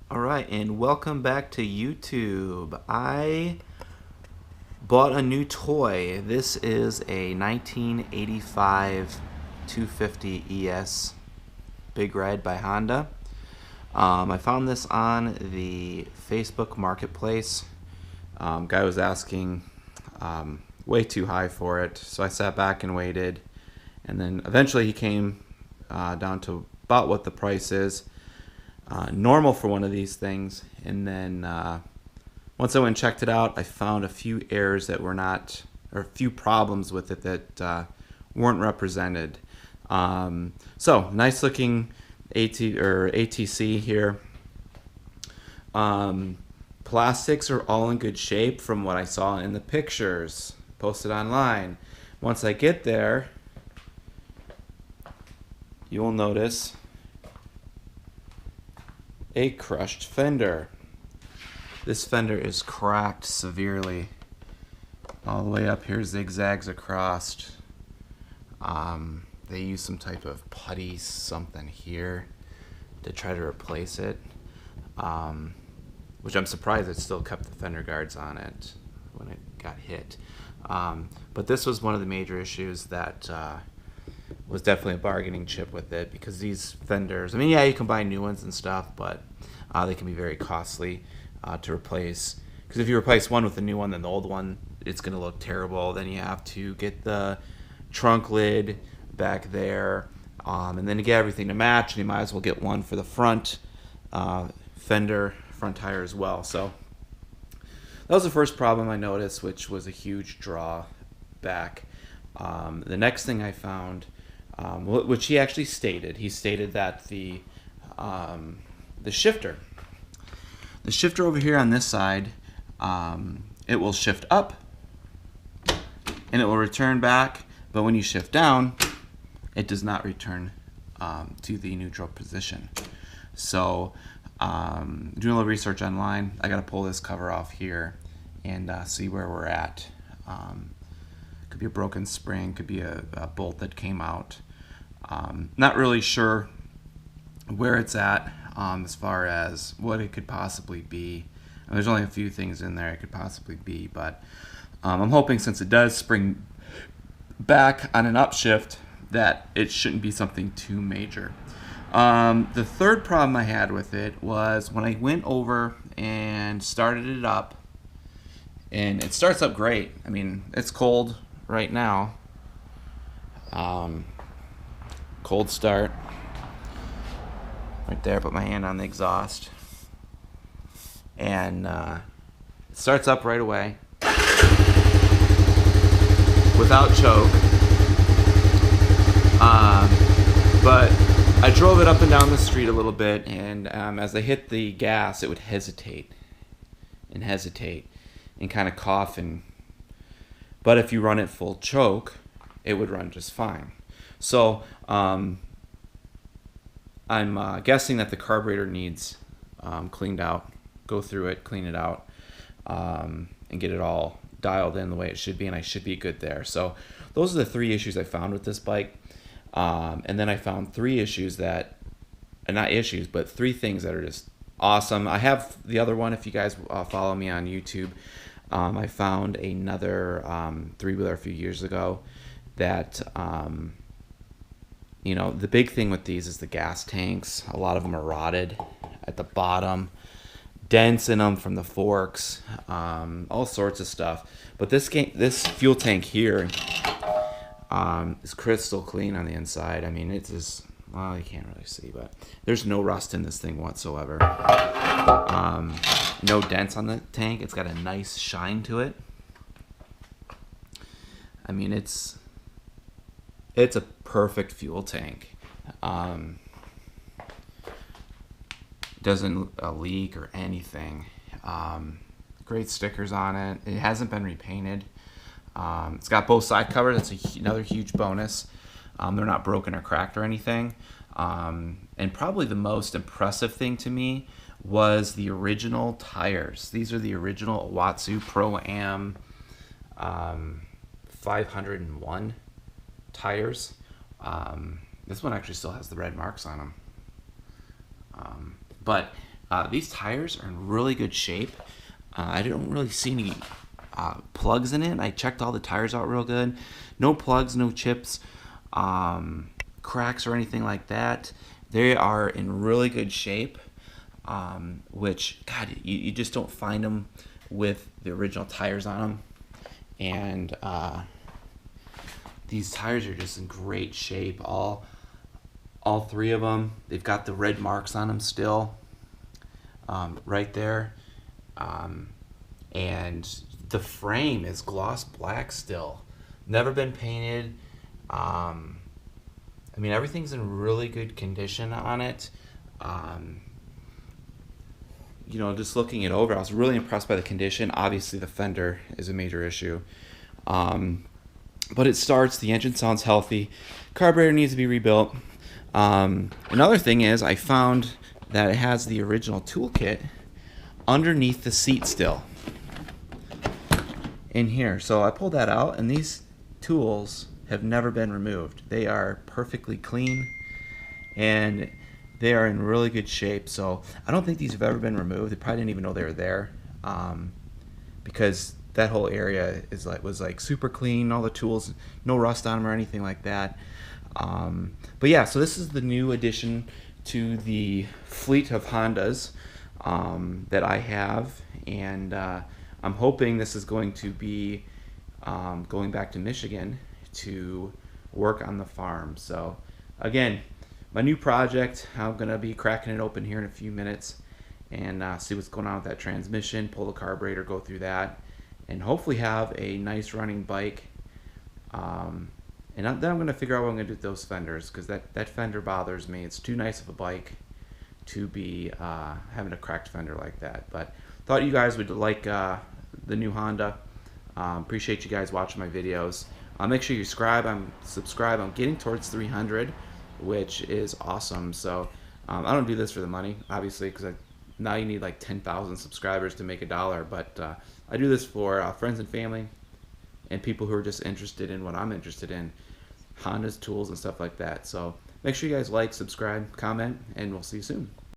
Alright, and welcome back to YouTube. I bought a new toy. This is a 1985 250 ES Big Red by Honda. I found this on the Facebook Marketplace. Guy was asking way too high for it, so I sat back and waited. And then eventually he came down to about what the price is. Normal for one of these things, and then once I went and checked it out, I found a few errors that were not, or a few problems with it that weren't represented. So nice looking ATC here. Plastics are all in good shape from what I saw in the pictures posted online. Once I get there, you will notice a crushed fender. This fender is cracked severely. All the way up here, zigzags across. They use some type of putty something here to try to replace it, which I'm surprised it still kept the fender guards on it when it got hit. But this was one of the major issues that was definitely a bargaining chip with it, because these fenders, I mean, yeah, you can buy new ones and stuff, but they can be very costly to replace. Because if you replace one with a new one, then the old one, it's going to look terrible. Then you have to get the trunk lid back there, and then to get everything to match, and you might as well get one for the front fender, front tire as well. So that was the first problem I noticed, which was a huge drawback. The next thing I found, which he actually stated, that the shifter over here on this side, it will shift up and it will return back, but when you shift down, it does not return to the neutral position. So doing a little research online, I got to pull this cover off here and see where we're at. Could be a broken spring, could be a bolt that came out. Not really sure where it's at as far as what it could possibly be. There's only a few things in there it could possibly be, but I'm hoping, since it does spring back on an upshift, that it shouldn't be something too major. The third problem I had with it was when I went over and started it up, and it starts up great. I mean, it's cold right now. Cold start. Right there, put my hand on the exhaust. And it starts up right away without choke. But I drove it up and down the street a little bit, and as I hit the gas, it would hesitate and kind of cough. But if you run it full choke, it would run just fine. So I'm guessing that the carburetor needs cleaned out. Go through it, clean it out, and get it all dialed in the way it should be, and I should be good there. So those are the three issues I found with this bike. And then I found three issues that, not issues, but three things that are just awesome. I have the other one, if you guys follow me on YouTube. I found another three-wheeler a few years ago that, the big thing with these is the gas tanks. A lot of them are rotted at the bottom, dents in them from the forks, all sorts of stuff. But this fuel tank here is crystal clean on the inside. I mean, it's just, well, you can't really see, but there's no rust in this thing whatsoever. No dents on the tank. It's got a nice shine to it. I mean, it's a perfect fuel tank. Doesn't leak or anything. Great stickers on it. It hasn't been repainted. It's got both side covers. That's another huge bonus. They're not broken or cracked or anything. And probably the most impressive thing to me was the original tires. These are the original Watsu Pro-Am 501 tires. This one actually still has the red marks on them. But These tires are in really good shape. I don't really see any plugs in it. I checked all the tires out real good. No plugs, no chips, cracks or anything like that. They are in really good shape, which, God, you just don't find them with the original tires on them. And these tires are just in great shape. All three of them. They've got the red marks on them still, right there. And the frame is gloss black still. Never been painted. I mean, everything's in really good condition on it. You know, just looking it over, I was really impressed by the condition. Obviously, the fender is a major issue. But it starts, the engine sounds healthy. Carburetor needs to be rebuilt. Another thing is, I found that it has the original toolkit underneath the seat still. In here. So I pulled that out, and these tools have never been removed. They are perfectly clean, and they are in really good shape. So I don't think these have ever been removed. They probably didn't even know they were there, because that whole area was like super clean. All the tools, no rust on them or anything like that. But yeah, so this is the new addition to the fleet of Hondas that I have, and I'm hoping this is going to be going back to Michigan to work on the farm. So again, my new project, I'm going to be cracking it open here in a few minutes and see what's going on with that transmission, pull the carburetor, go through that, and hopefully have a nice running bike. And then I'm going to figure out what I'm going to do with those fenders, because that fender bothers me. It's too nice of a bike to be having a cracked fender like that. But thought you guys would like the new Honda. Appreciate you guys watching my videos. Make sure you subscribe. I'm getting towards 300, which is awesome. So I don't do this for the money, obviously, because now you need like 10,000 subscribers to make $1. But I do this for friends and family and people who are just interested in what I'm interested in, Honda's tools and stuff like that. So make sure you guys like, subscribe, comment, and we'll see you soon.